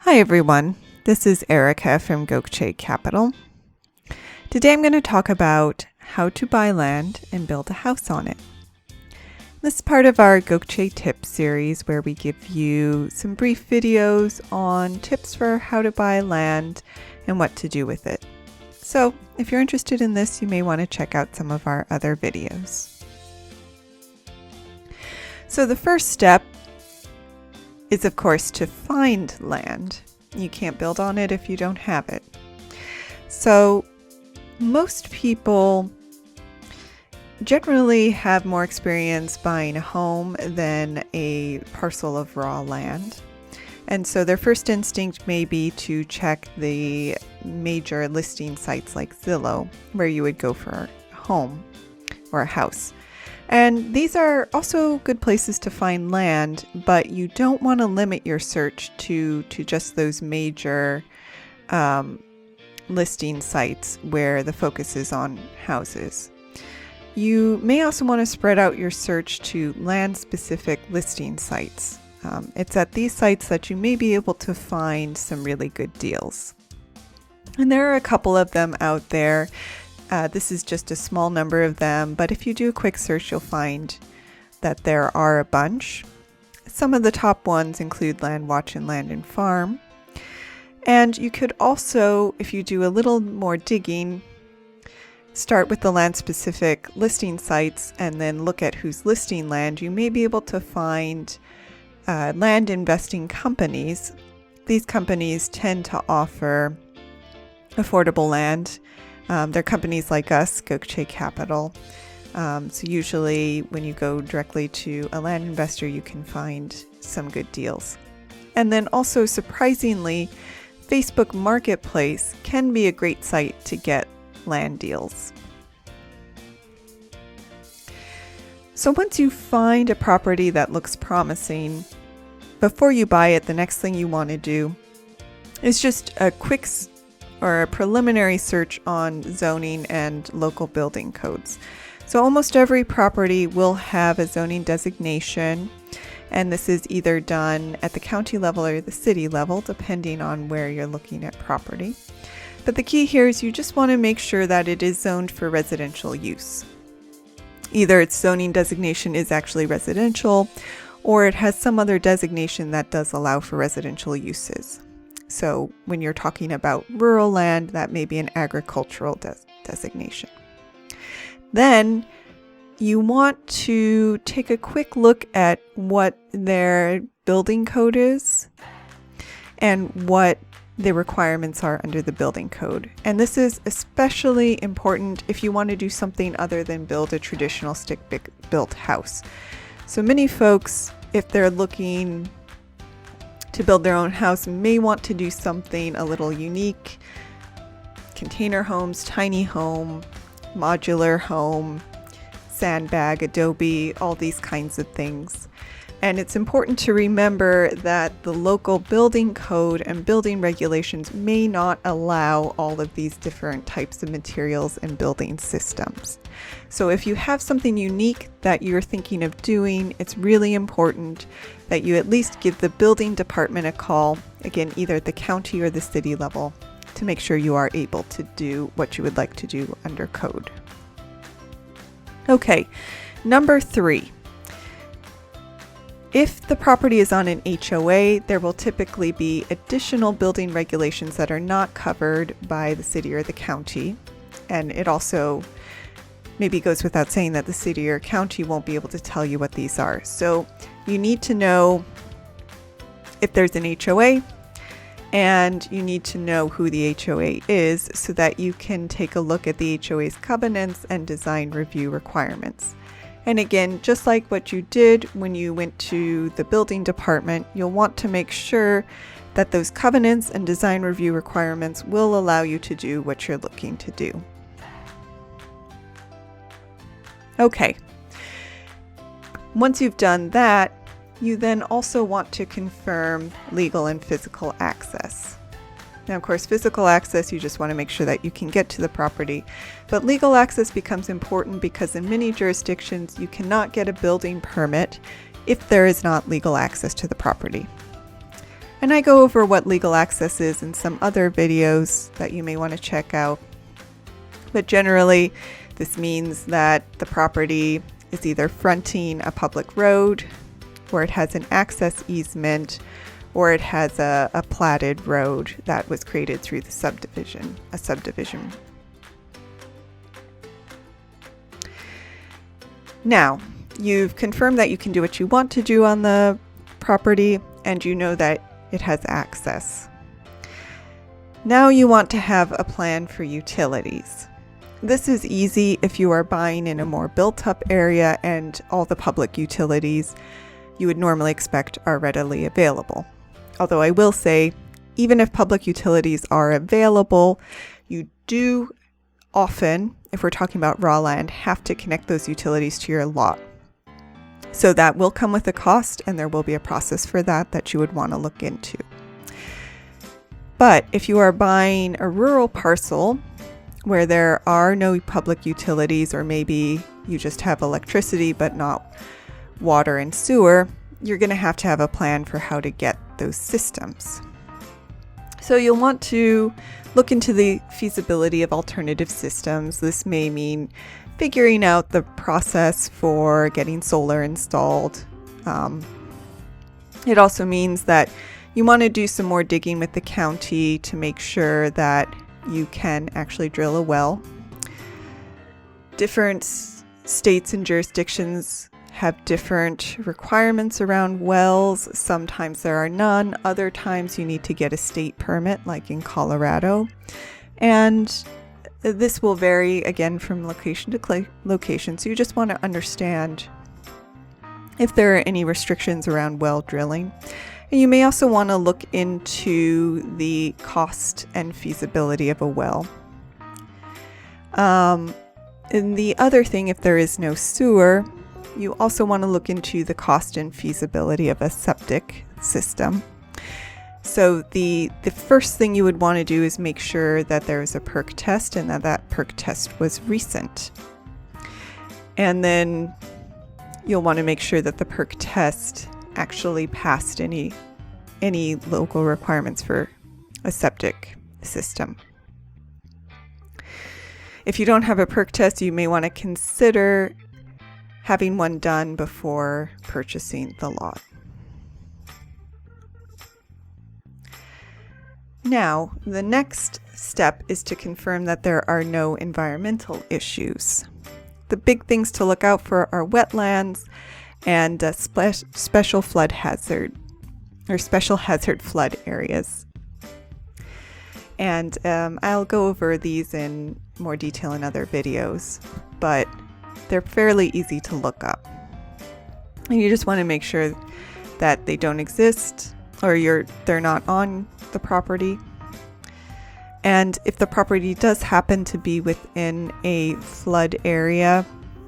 Hi everyone, this is Erica from Gokce Capital. Today I'm going to talk about how to buy land and build a house on it. This is part of our Gokce Tips series where we give you some brief videos on tips for how to buy land and what to do with it. So if you're interested in this, you may want to check out some of our other videos. So the first step is, of course, to find land. You can't build on it if you don't have it. So most people generally have more experience buying a home than a parcel of raw land. And so their first instinct may be to check the major listing sites like Zillow, where you would go for a home or a house. And these are also good places to find land, but you don't want to limit your search to just those major listing sites where the focus is on houses. You may also want to spread out your search to land-specific listing sites. It's at these sites that you may be able to find some really good deals. And there are a couple of them out there. This is just a small number of them, but if you do a quick search, you'll find that there are a bunch. Some of the top ones include Land Watch and Land and Farm. And you could also, if you do a little more digging, start with the land-specific listing sites and then look at who's listing land. You may be able to find land investing companies. These companies tend to offer affordable land. They're companies like us, Gokce Capital. So usually when you go directly to a land investor, you can find some good deals. And then also, surprisingly, Facebook Marketplace can be a great site to get land deals. So once you find a property that looks promising, before you buy it, the next thing you want to do is just a quick or a preliminary search on zoning and local building codes. So almost every property will have a zoning designation, and this is either done at the county level or the city level, depending on where you're looking at property. But the key here is you just want to make sure that it is zoned for residential use. Either its zoning designation is actually residential, or it has some other designation that does allow for residential uses. So when you're talking about rural land, that may be an agricultural designation. Then you want to take a quick look at what their building code is and what the requirements are under the building code. And this is especially important if you want to do something other than build a traditional stick-built house. So many folks, if they're looking to build their own house, may want to do something a little unique. Container homes, tiny home, modular home, sandbag, adobe, all these kinds of things. And it's important to remember that the local building code and building regulations may not allow all of these different types of materials and building systems. So if you have something unique that you're thinking of doing, it's really important that you at least give the building department a call, again, either at the county or the city level, to make sure you are able to do what you would like to do under code. Okay, number 3. If the property is on an HOA, there will typically be additional building regulations that are not covered by the city or the county. And it also maybe goes without saying that the city or county won't be able to tell you what these are. So you need to know if there's an HOA, and you need to know who the HOA is so that you can take a look at the HOA's covenants and design review requirements. And again, just like what you did when you went to the building department, you'll want to make sure that those covenants and design review requirements will allow you to do what you're looking to do. Okay. Once you've done that, you then also want to confirm legal and physical access. Now, of course, physical access, you just want to make sure that you can get to the property. But legal access becomes important because in many jurisdictions, you cannot get a building permit if there is not legal access to the property. And I go over what legal access is in some other videos that you may want to check out. But generally, this means that the property is either fronting a public road, or it has an access easement, or it has a platted road that was created through the subdivision, a subdivision. Now, you've confirmed that you can do what you want to do on the property, and you know that it has access. Now you want to have a plan for utilities. This is easy if you are buying in a more built-up area and all the public utilities you would normally expect are readily available. Although I will say, even if public utilities are available, you do often, if we're talking about raw land, have to connect those utilities to your lot. So that will come with a cost, and there will be a process for that you would want to look into. But if you are buying a rural parcel where there are no public utilities, or maybe you just have electricity but not water and sewer, you're going to have a plan for how to get those systems. So you'll want to look into the feasibility of alternative systems. This may mean figuring out the process for getting solar installed. It also means that you want to do some more digging with the county to make sure that you can actually drill a well. Different states and jurisdictions have different requirements around wells. Sometimes there are none. Other times you need to get a state permit, like in Colorado. And this will vary again from location to location. So you just want to understand if there are any restrictions around well drilling. And you may also want to look into the cost and feasibility of a well. And the other thing, if there is no sewer, you also want to look into the cost and feasibility of a septic system. So the first thing you would want to do is make sure that there is a perk test and that perk test was recent. And then you'll want to make sure that the perk test actually passed any local requirements for a septic system. If you don't have a perk test, you may want to consider having one done before purchasing the lot. Now, the next step is to confirm that there are no environmental issues. The big things to look out for are wetlands and special flood hazard or special hazard flood areas. And I'll go over these in more detail in other videos, but they're fairly easy to look up. And you just want to make sure that they don't exist or they're not on the property. And if the property does happen to be within a flood area,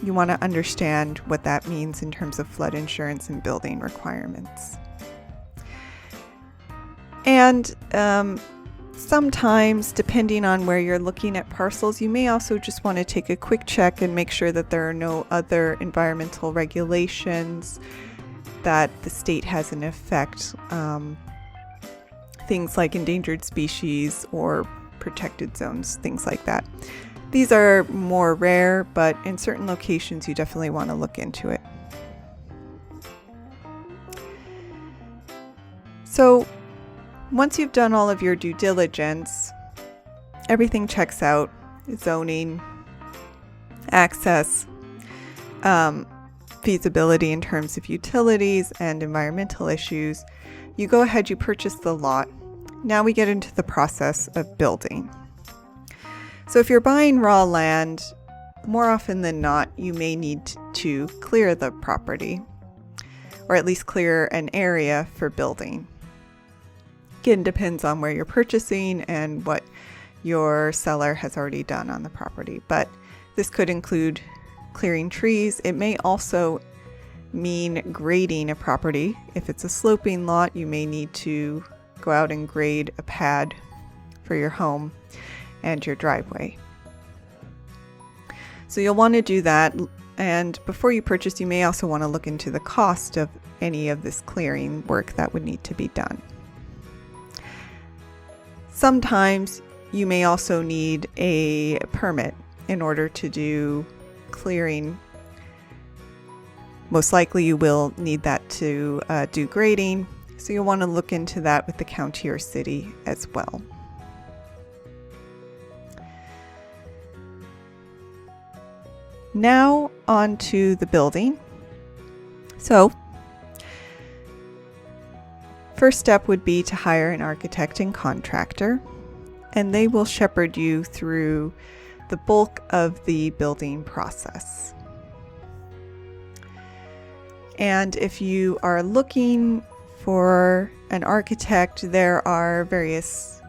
you want to understand what that means in terms of flood insurance and building requirements. And sometimes, depending on where you're looking at parcels, you may also just want to take a quick check and make sure that there are no other environmental regulations that the state has in effect. Things like endangered species or protected zones, things like that. These are more rare, but in certain locations you definitely want to look into it. So once you've done all of your due diligence, everything checks out: zoning, access, feasibility in terms of utilities and environmental issues. You go ahead, you purchase the lot. Now we get into the process of building. So if you're buying raw land, more often than not, you may need to clear the property, or at least clear an area for building. Again, depends on where you're purchasing and what your seller has already done on the property. But this could include clearing trees. It may also mean grading a property. If it's a sloping lot, you may need to go out and grade a pad for your home and your driveway. So you'll want to do that. And before you purchase, you may also want to look into the cost of any of this clearing work that would need to be done. Sometimes you may also need a permit in order to do clearing. Most likely you will need that to do grading, so you'll want to look into that with the county or city as well. Now on to the building. So, first step would be to hire an architect and contractor, and they will shepherd you through the bulk of the building process. And if you are looking for an architect, there are various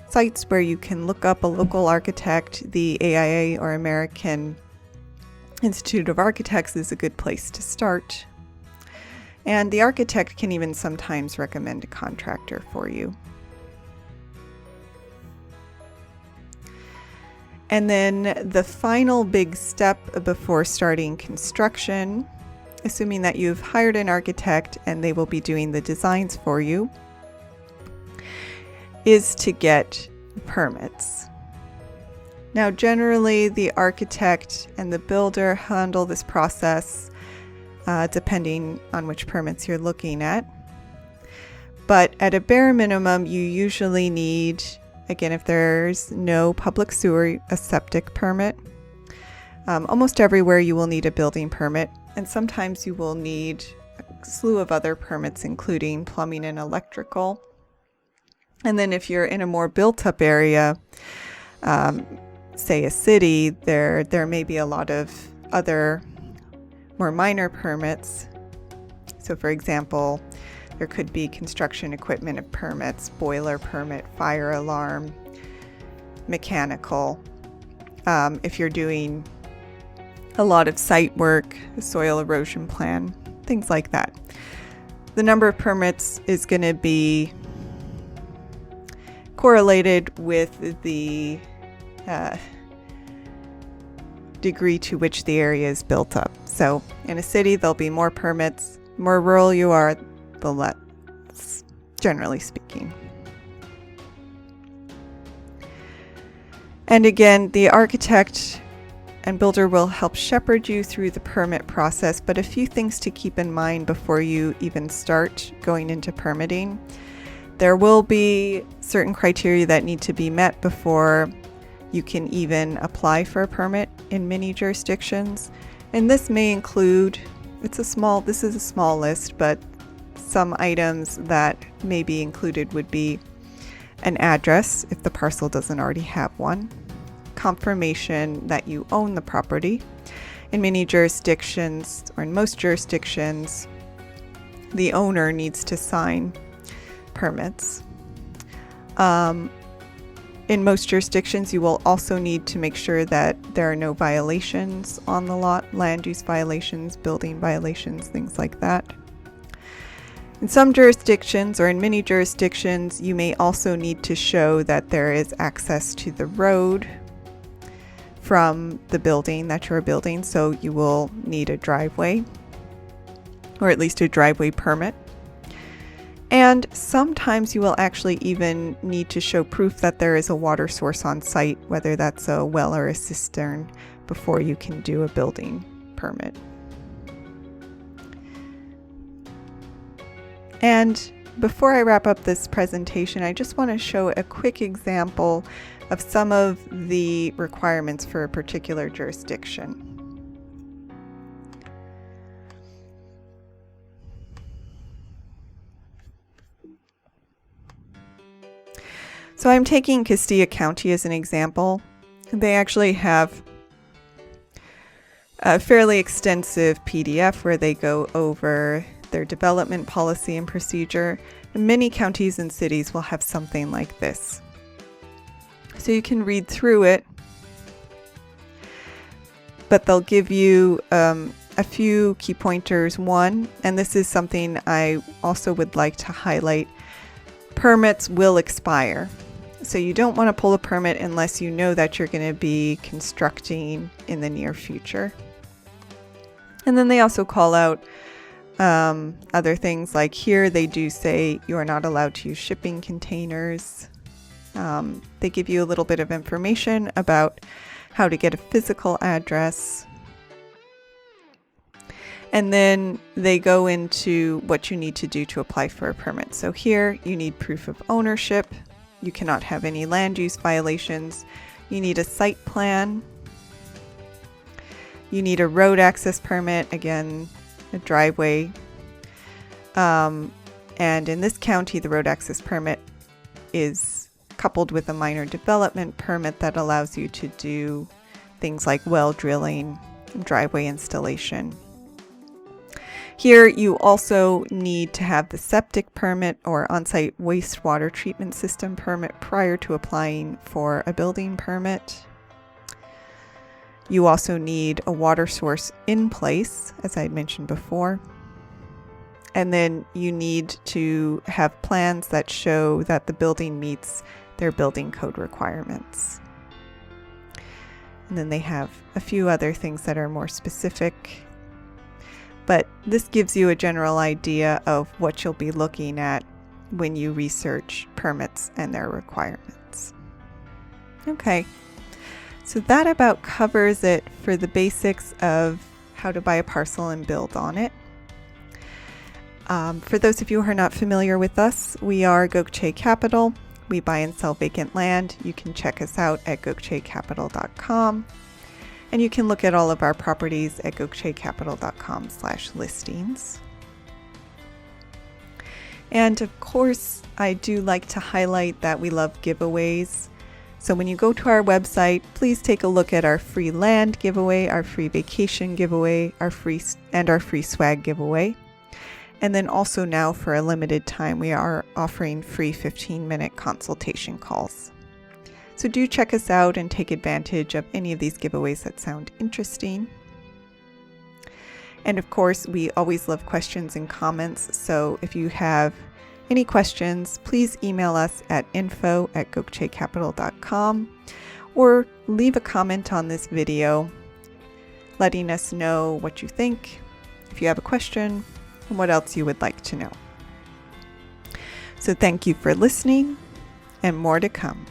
sites where you can look up a local architect. The AIA, or American Institute of Architects, is a good place to start. And the architect can even sometimes recommend a contractor for you. And then the final big step before starting construction, assuming that you've hired an architect and they will be doing the designs for you, is to get permits. Now, generally, the architect and the builder handle this process depending on which permits you're looking at. But at a bare minimum, you usually need, again, if there's no public sewer, a septic permit. Almost everywhere you will need a building permit, and sometimes you will need a slew of other permits, including plumbing and electrical. And then if you're in a more built-up area, say a city, there may be a lot of other more minor permits. So for example, there could be construction equipment permits, boiler permit, fire alarm, mechanical. If you're doing a lot of site work, soil erosion plan, things like that. The number of permits is going to be correlated with the degree to which the area is built up. So in a city, there'll be more permits. The more rural you are, the less, generally speaking. And again, the architect and builder will help shepherd you through the permit process, but a few things to keep in mind before you even start going into permitting. There will be certain criteria that need to be met before you can even apply for a permit in many jurisdictions. And this may include, this is a small list, but some items that may be included would be an address, if the parcel doesn't already have one, confirmation that you own the property. In many jurisdictions, or in most jurisdictions, the owner needs to sign permits. In most jurisdictions, you will also need to make sure that there are no violations on the lot, land use violations, building violations, things like that. In some jurisdictions, or in many jurisdictions, you may also need to show that there is access to the road from the building that you're building, so you will need a driveway, or at least a driveway permit. And sometimes you will actually even need to show proof that there is a water source on site, whether that's a well or a cistern, before you can do a building permit. And before I wrap up this presentation, I just want to show a quick example of some of the requirements for a particular jurisdiction. So I'm taking Castilla County as an example. They actually have a fairly extensive PDF where they go over their development policy and procedure. Many counties and cities will have something like this. So you can read through it, but they'll give you a few key pointers. One, and this is something I also would like to highlight, permits will expire. So you don't want to pull a permit unless you know that you're going to be constructing in the near future. And then they also call out other things, like here they do say you are not allowed to use shipping containers. They give you a little bit of information about how to get a physical address. And then they go into what you need to do to apply for a permit. So here you need proof of ownership. You cannot have any land use violations. You need a site plan. You need a road access permit, again, a driveway. And in this county, the road access permit is coupled with a minor development permit that allows you to do things like well drilling, driveway installation. Here you also need to have the septic permit or on-site wastewater treatment system permit prior to applying for a building permit. You also need a water source in place, as I mentioned before. And then you need to have plans that show that the building meets their building code requirements. And then they have a few other things that are more specific. But this gives you a general idea of what you'll be looking at when you research permits and their requirements. Okay, so that about covers it for the basics of how to buy a parcel and build on it. For those of you who are not familiar with us, we are Gokce Capital. We buy and sell vacant land. You can check us out at gokcecapital.com. And you can look at all of our properties at gokcecapital.com/listings. And of course, I do like to highlight that we love giveaways. So when you go to our website, please take a look at our free land giveaway, our free vacation giveaway, our free swag giveaway. And then also now for a limited time, we are offering free 15-minute consultation calls. So do check us out and take advantage of any of these giveaways that sound interesting. And of course, we always love questions and comments. So if you have any questions, please email us at info@gokcecapital.com or leave a comment on this video, letting us know what you think, if you have a question, and what else you would like to know. So thank you for listening, and more to come.